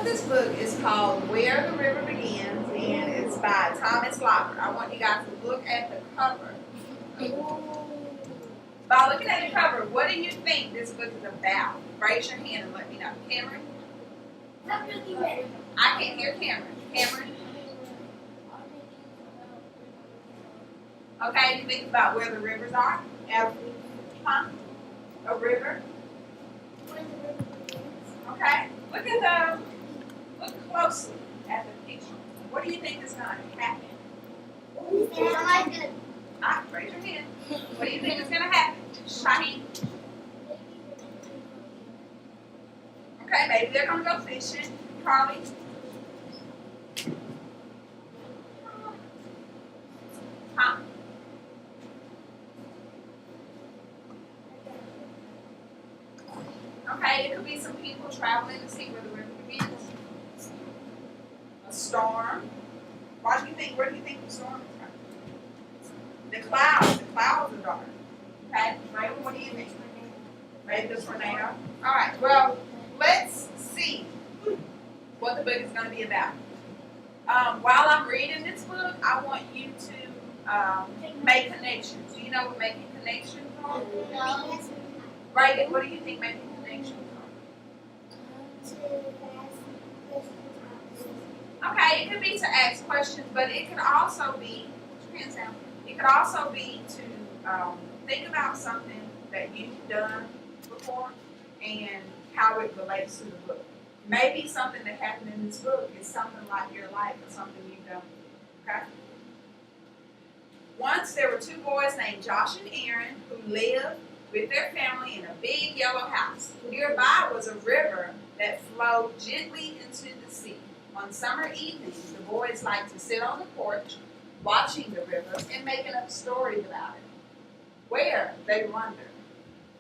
this book is called Where the River Begins, and it's by Thomas Locker. I want you guys to look at the cover. By looking at the cover, what do you think this book is about? Raise your hand and let me know. Cameron? I can't hear Cameron. Cameron? Okay, you think about where the rivers are? Huh? A river? Okay. Look closely at the picture. What do you think is going to happen? Raise your hand. What do you think is going to happen? Shaheen? Okay, maybe they're going to go fishing. Carly? Huh? Okay, it could be some people traveling to see where the river begins. A storm. Where do you think the storm is from? The clouds. The clouds are dark. Okay, Raymond, what do you think? Maybe the tornado. All right. Well, let's see what the book is going to be about. While I'm reading this book, I want you to make connections. Do you know what making connections are? Right. What do you think making connections are? Okay, it could be to ask questions, but it could also be, put your hands down. It could also be to think about something that you've done before and how it relates to the book. Maybe something that happened in this book is something like your life or something you've done. Okay? Once there were two boys named Josh and Aaron who lived with their family in a big yellow house. Nearby was a river that flowed gently into the sea. On summer evenings, the boys liked to sit on the porch, watching the river and making up stories about it. Where, they wondered,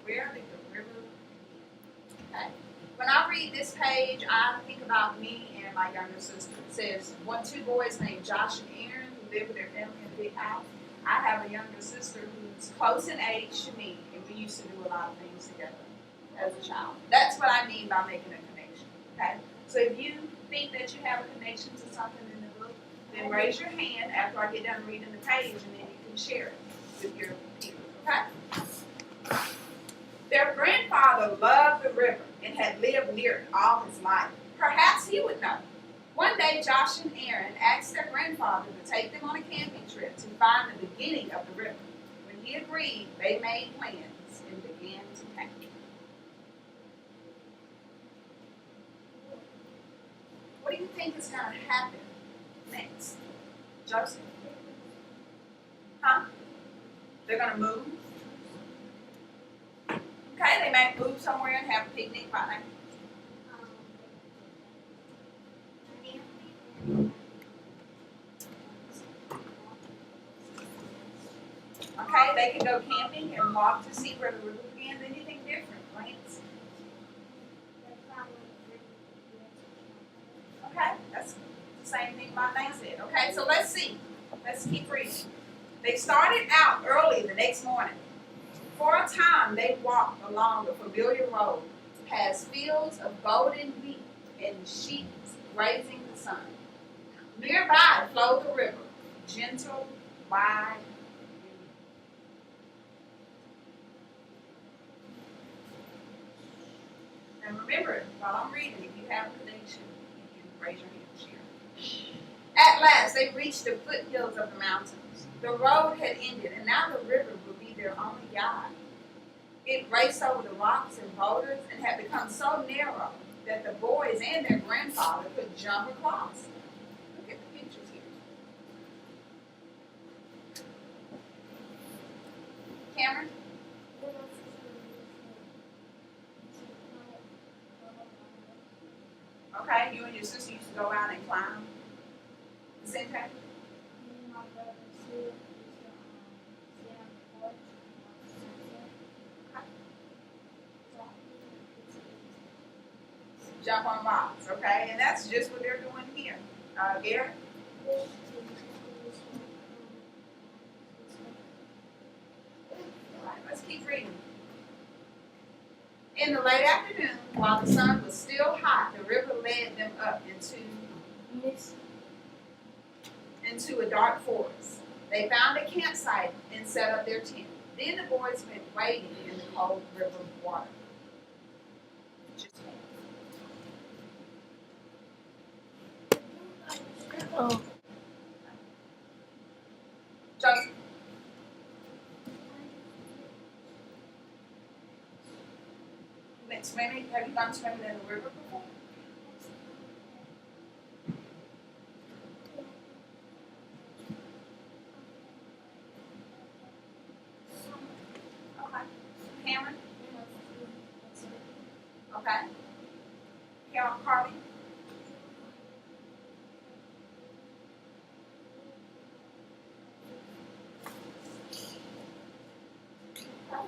where did the river begin? Okay. When I read this page, I think about me and my younger sister. It says, two boys named Josh and Aaron who live with their family in a big house. I have a younger sister who's close in age to me, and we used to do a lot of things together as a child. That's what I mean by making a connection. Okay? So if you think that you have a connection to something in the book, then raise your hand after I get done reading the page, and then you can share it with your people. Okay? Their grandfather loved the river and had lived near it all his life. Perhaps he would know. One day, Josh and Aaron asked their grandfather to take them on a camping trip to find the beginning of the river. When he agreed, they made plans and began to camp. What do you think is going to happen next? Joseph? Huh? They're going to move? Okay, they may move somewhere and have a picnic by now. Okay, they can go camping and walk to see where the river begins. Anything different, Lance? Okay, that's the same thing my name said. Okay, so let's see. Let's keep reading. They started out early the next morning. For a time, they walked along the familiar road, past fields of golden wheat and sheep grazing the sun. Nearby flowed the river, gentle, wide, and remember, while I'm reading, if you have a connection, you can raise your hand and share. At last, they reached the foothills of the mountains. The road had ended, and now the river would be their only guide. It raced over the rocks and boulders and had become so narrow that the boys and their grandfather could jump across. Look at the pictures here. Cameron? Okay, you and your sister used to go out and climb the center? Jump on rocks, okay? And that's just what they're doing here. Gary? All right, let's keep reading. In the late afternoon, while the sun was still hot, the river led them up into a dark forest. They found a campsite and set up their tent. Then the boys went wading in the cold river water. Oh. Joseph. Swimming? Have you gone swimming in the river before? Okay. Cameron? Okay. Carly? All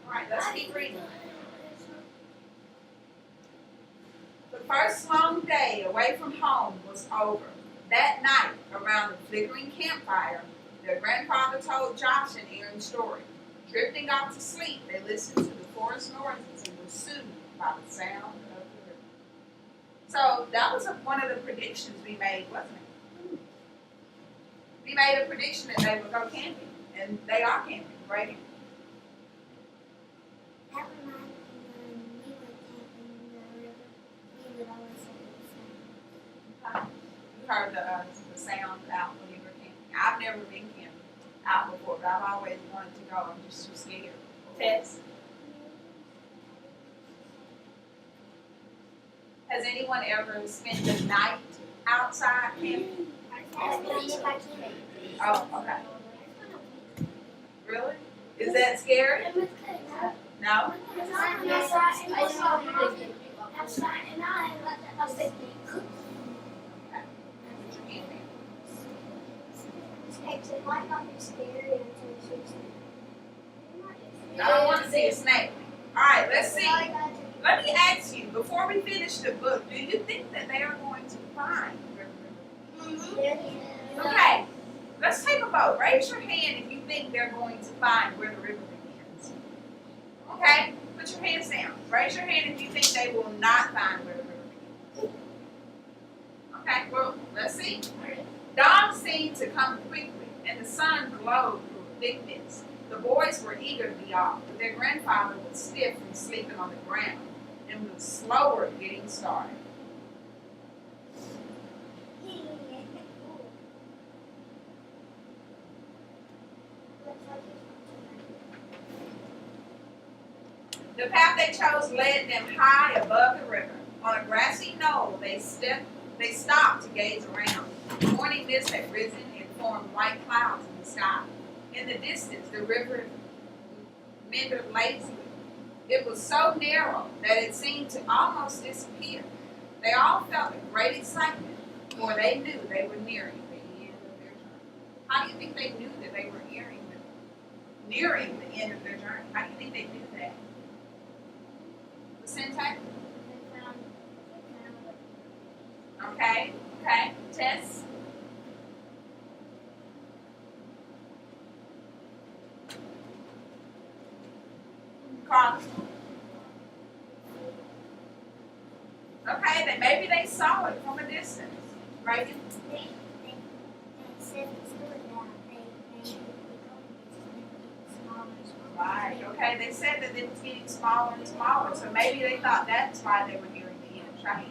right, let's keep reading. The first long day away from home was over. That night, around the flickering campfire, their grandfather told Josh and Aaron's story. Drifting off to sleep, they listened to the forest noises and were soothed by the sound of the river. So that was one of the predictions we made, wasn't it? We made a prediction that they would go camping, and they are camping, right? That reminds me when we went camping in the river, we would always have the sound. You heard the sound out when you were camping. I've never been camping out before, but I've always wanted to go. I'm just too scared. Tess? Has anyone ever spent the night outside camping? Oh, okay. Really? Is that scary? No? I don't want to see a snake. All right, let's see. Let me ask you, before we finish the book, do you think that they are going to find River? Okay, let's take a vote. Raise your hand if you think they're going to find where the river begins. Okay, put your hands down. Raise your hand if you think they will not find where the river begins. Okay, well, let's see. Dawn seemed to come quickly, and the sun glowed through a thick mist. The boys were eager to be off, but their grandfather was stiff from sleeping on the ground and was slower getting started. The path they chose led them high above the river. On a grassy knoll, they stopped to gaze around. The morning mist had risen and formed white clouds in the sky. In the distance, the river meandered lazily. It was so narrow that it seemed to almost disappear. They all felt a great excitement, for they knew they were nearing the end of their journey. How do you think they knew that they were nearing the end of their journey? How do you think they knew that? The syntax? Okay. Tess? Carl? Okay, then maybe they saw it from a distance, right? Right, okay, they said that it was getting smaller and smaller, so maybe they thought that's why they were nearing the end, right?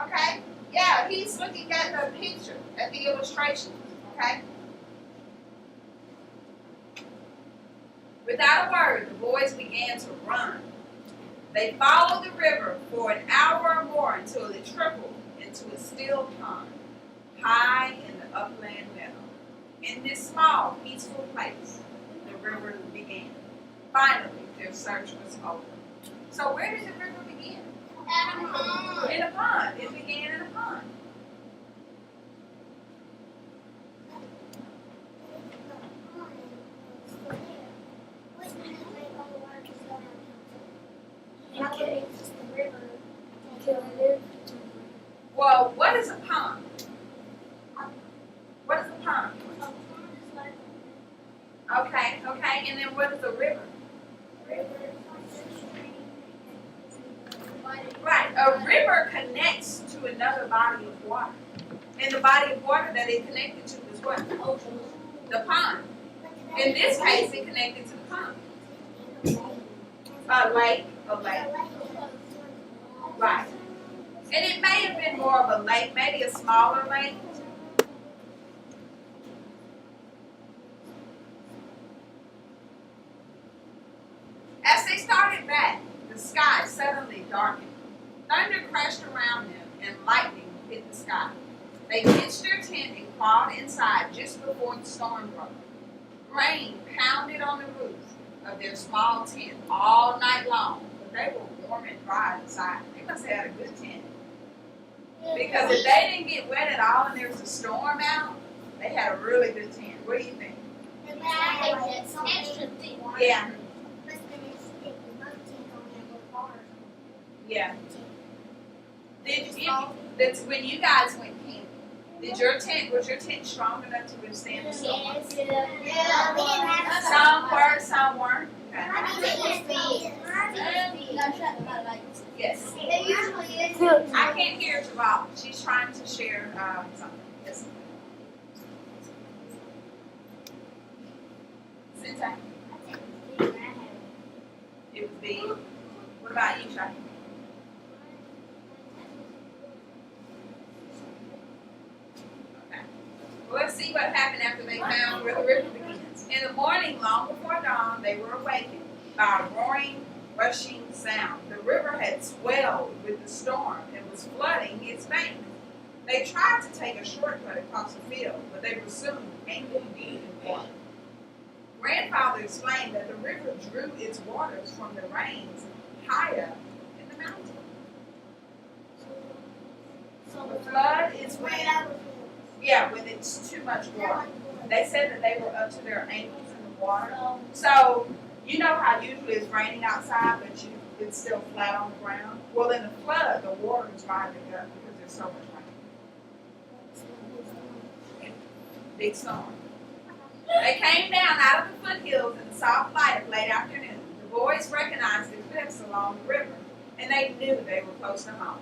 Okay, yeah, he's looking at the picture, at the illustration, okay? Without a word, the boys began to run. They followed the river for an hour or more until it trickled into a still pond, high in the upland meadow. In this small, peaceful place, the river began. Finally, their search was over. So where did the river begin? In a pond. It began in a pond. Well, what is a pond? What is a pond? A pond is like a river connects to another body of water. And the body of water that it connected to was what? The pond. In this case, it connected to the pond. A lake. Right. And it may have been more of a lake, maybe a smaller lake. As they started back, the sky suddenly darkened. Thunder crashed around them and lightning hit the sky. They pitched their tent and crawled inside just before the storm broke. Rain pounded on the roof of their small tent all night long, but they were warm and dry inside. They must have had a good tent. Because if they didn't get wet at all and there was a storm out, they had a really good tent. What do you think? Yeah. Yeah. That's when you guys went camping. Was your tent strong enough to withstand the storm? Some weren't. Okay. Yes. I can't hear Javal. She's trying to share something. Yes. Syntax. It was big. What about you, Shai? Okay. Well, let's see what happened after they found where the river begins. In the morning, long before dawn, they were awakened by a roaring, rushing sound. The river had swelled with the storm and was flooding its banks. They tried to take a shortcut across the field, but they were soon ankle deep in water. Grandfather explained that the river drew its waters from the rains high up in the mountains. The flood is when it's too much water. They said that they were up to their ankles in the water. So, you know how usually it's raining outside, but it's still flat on the ground? Well, in the flood, the water is rising up because there's so much rain. Big storm. They came down out of the foothills in the soft light of late afternoon. The boys recognized the cliffs along the river, and they knew they were close to home.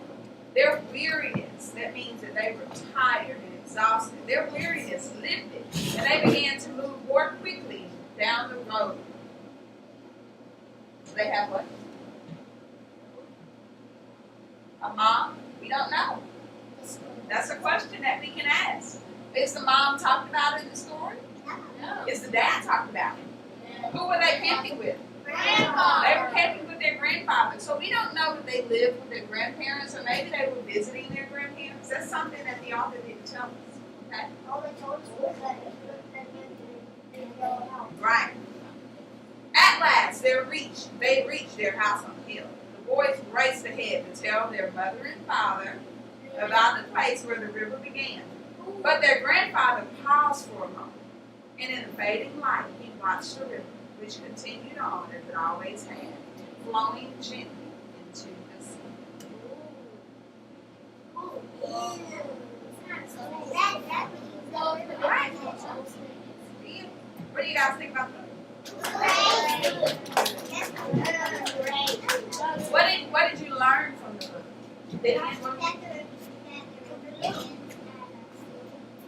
Their weariness, that means that they were tired and exhausted, their weariness lifted, and they began to move more quickly down the road. They have what? A mom? We don't know. That's a question that we can ask. Is the mom talked about in the story? No. Is the dad talked about it? Yeah. Who were they camping with? Grandfather. They were camping with their grandfather. So we don't know that they lived with their grandparents, or maybe they were visiting their grandparents. That's something that the author didn't tell us. Okay? All they told us was that they right. At last, they reached their house on the hill. The boys raced ahead to tell their mother and father about the place where the river began. But their grandfather paused for a moment, and in the fading light, he watched the river, which continued on as it always had, flowing gently into the sea. Right. What do you guys think about that? What did you learn from the book?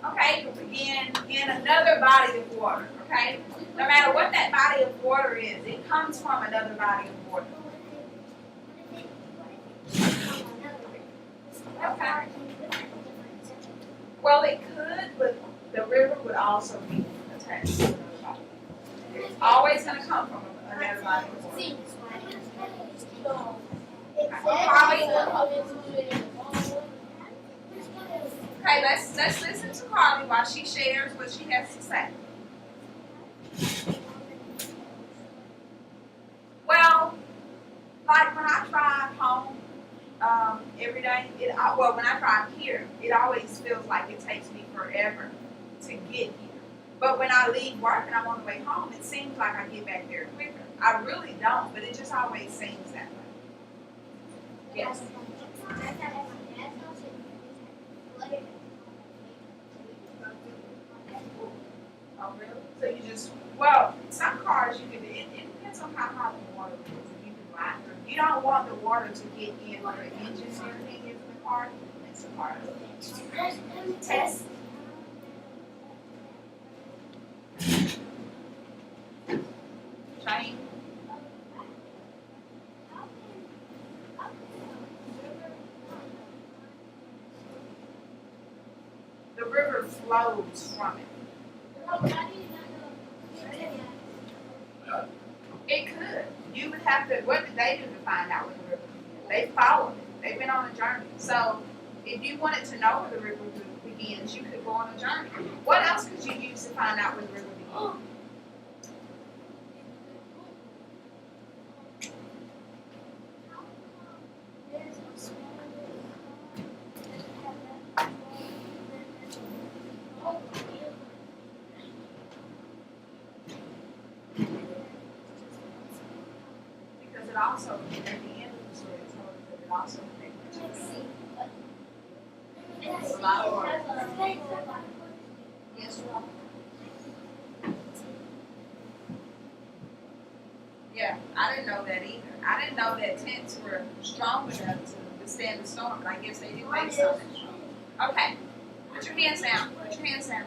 Okay, you begin in another body of water, okay? No matter what that body of water is, it comes from another body of water. Okay. Well, it could, but the river would also be attached to another body. It's always going to come from another body of water. Okay, let's listen to Carly while she shares what she has to say. Well, like when I drive home every day, when I drive here, it always feels like it takes me forever to get here. But when I leave work and I'm on the way home, it seems like I get back there quicker. I really don't, but it just always seems that way. Yes. Oh, really? So you just, some cars you can, it depends on how hot the water is. If you can ride through. You don't don't want the water to get in where the engine and everything is in the car. It's a part of it. Test. Chain. The river flows from it. It could. You would have to, what did they do to find out where the river begins? They followed it. They've been on a journey. So if you wanted to know where the river begins, you could go on a journey. What else could you use to find out where the river begins? Because it also, at the end of the story, it told us that it also connected to the sea. It's a lot of water. Yes, yeah, I didn't know that either. I didn't know that tents were strong enough to withstand the storm, but I guess they do make something strong. Okay, put your hands down. Put your hands down.